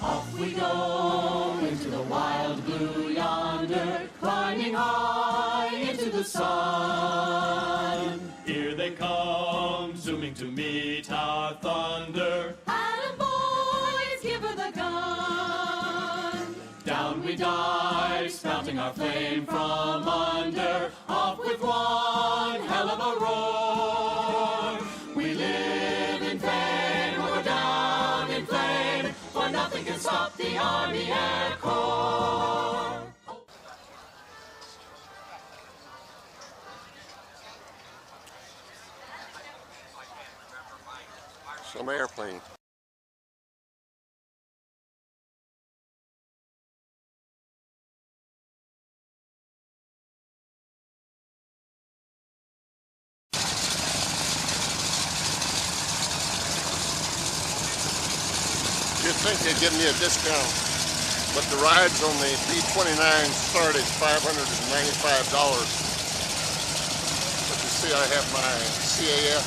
Off we go into the wild blue yonder, climbing high into the sun. Here they come, zooming to meet our thunder. Atom boys, give her the gun. Down we dive, spouting our flame from under. Off with one hell of a roar. We live in fame, or go down in flame, for nothing can stop the Army Air Corps. Some airplane. You'd think they'd give me a discount, but the rides on the B-29 start at $595. But you see I have my CAF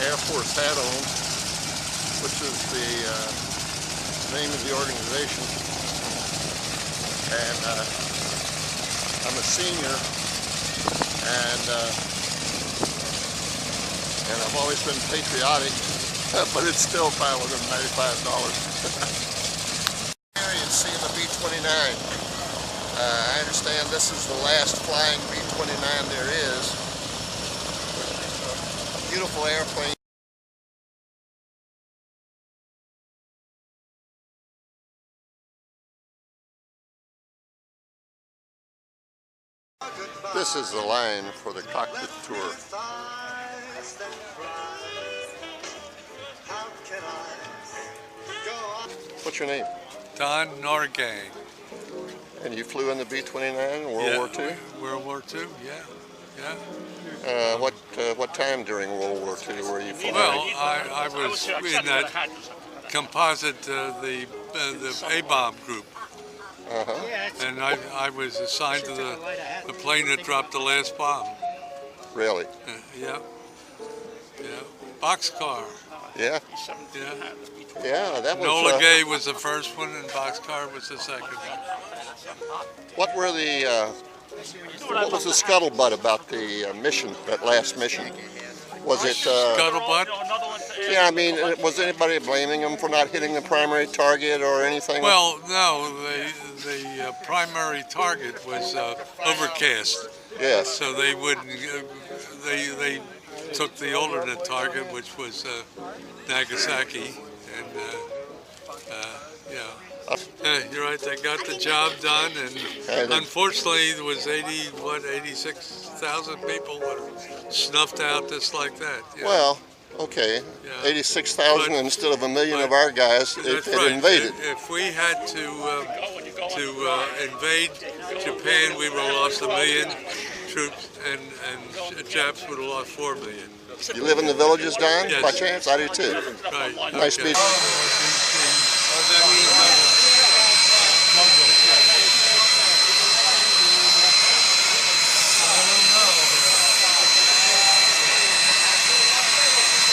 Air Force hat on, which is the name of the organization, and I'm a senior, and I've always been patriotic. But it's still $595. Here you see the B-29. I understand this is the last flying B-29 there is. Beautiful airplane. This is the line for the cockpit tour. What's your name? Don Norgay. And you flew in the B-29 in World War II? World War II, yeah. What time during World War II were you flying? Well, I was in that composite, the A-bomb group. And I was assigned to the plane that dropped the last bomb. Really? Yeah. Boxcar. Yeah? Yeah. Yeah, that was... Enola Gay was the first one, and Boxcar was the second one. What were the... what was the scuttlebutt about the mission, that last mission? Was it... Scuttlebutt? Yeah, I mean, was anybody blaming them for not hitting the primary target or anything? Well, no, the primary target was overcast. Yes. So they wouldn't... They took the alternate target, which was Nagasaki, and you're right, they got the job done, and unfortunately there was 86,000 people were snuffed out just like that. Yeah. Well, okay, 86,000 instead of 1 million of our guys had invaded. If we had to invade Japan, we would have lost 1 million troops, and Japs would have lost 4 million. You live in the villages, Don? Yes. By chance? I do too. Right. Nice Okay. meeting you.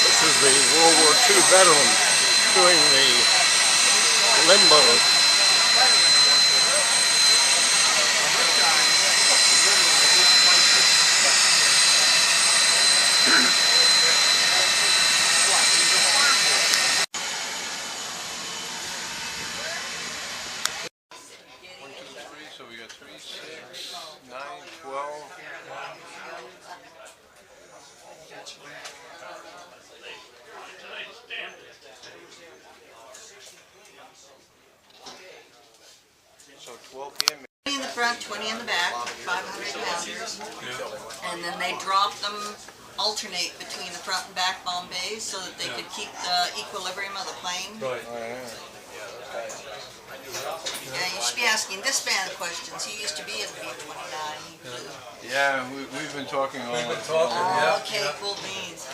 This is the World War II veteran doing the limbo. So we got 3, 6, 9, 12. So 12 p.m. 20 in the front, 20 in the back, 500 pounders, and then they drop them, alternate between the front and back bomb bays so that they could keep the equilibrium of the plane. Right. Yeah, you should be asking this man questions. He used to be in the B-29. Yeah, we've been talking all Okay, cool beans.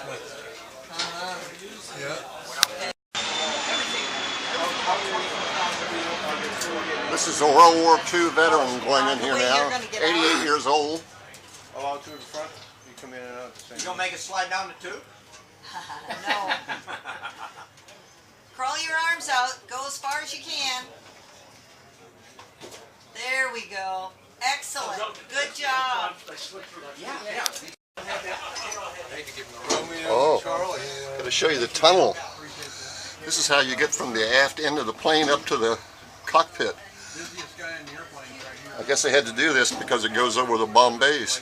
This is a World War II veteran going in here Wait, now. you're gonna get 88 out. years old. Oh, out to the front? You come in and out at the same You gonna make it slide down the tube? No. Crawl your arms out. Go as far as you can. There we go. Excellent. Good job. Oh, got to show you the tunnel. This is how you get from the aft end of the plane up to the cockpit. I guess they had to do this because it goes over the bomb bays.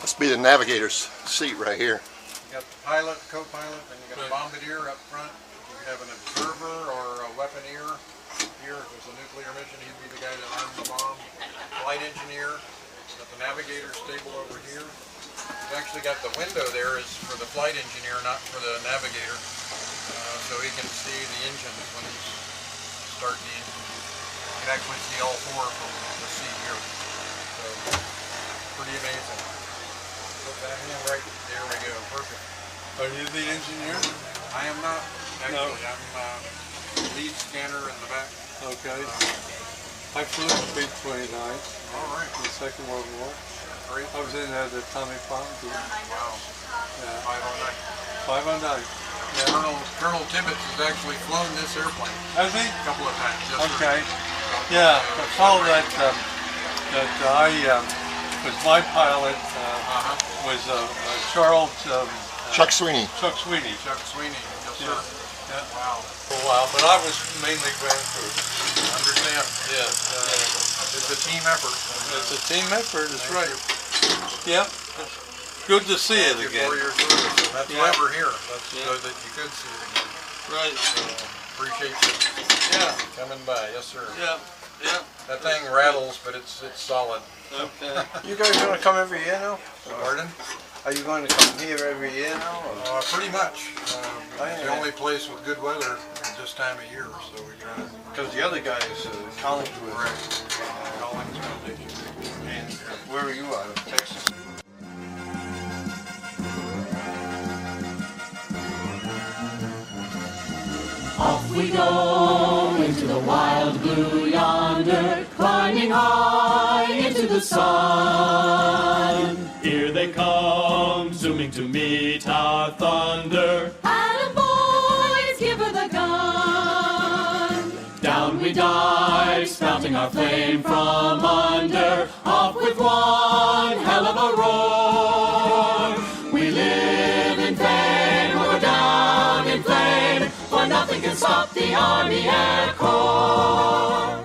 Must be the navigator's seat right here. You got the pilot, co-pilot, and you got a bombardier up front. You can have an observer or a weaponeer. Here, if it's a nuclear mission, he'd be the guy that arms the bomb. Flight engineer. Got the navigator stable over here. You've actually got the window there is for the flight engineer, not for the navigator. So he can see the engine when he's starting the engine. You can actually see all four from the seat here. So, pretty amazing. Put that in right, there we go, perfect. Are you the engineer? I am not, actually, I'm lead scanner in the back. Okay. I flew the B-29 All right, in the Second World War. great. I was in the atomic bomb group. Wow, Yeah. 509. 509. Yeah. Colonel Tibbets has actually flown this airplane Has he? a couple of times. Yes, sir. Okay. Yeah, the fellow that I was my pilot was Charles Chuck Sweeney. Chuck Sweeney. Chuck Sweeney, yes, sir. Yeah. Wow, For a while, but I was mainly ground crew. understand. Yeah. It's a team effort. It's a team effort, that's Thank right. you. Yep. Good to see it Thank you again. for your service. And that's Yeah. why we're here. That's Yeah. so that you could see it again. Right. Appreciate you Yeah. coming by. Yes, sir. Yeah. Yeah. That thing rattles, but it's solid. Okay. You guys gonna come every year now? Pardon? Are you going to come here every year now? Or? Pretty much. It's the only place with good weather at this time of year, so we try to. Because the other guy is Collingswood. Collins Foundation. And where are you out of? Texas? Off we go into the wild blue yonder, climbing high into the sun. Here they come, zooming to meet our thunder. Atom boys, give her the gun. Down we dive, spouting our flame from under. Off with one hell of a roar. We live in fame, or go down in flame. For nothing can stop the Army Air Corps.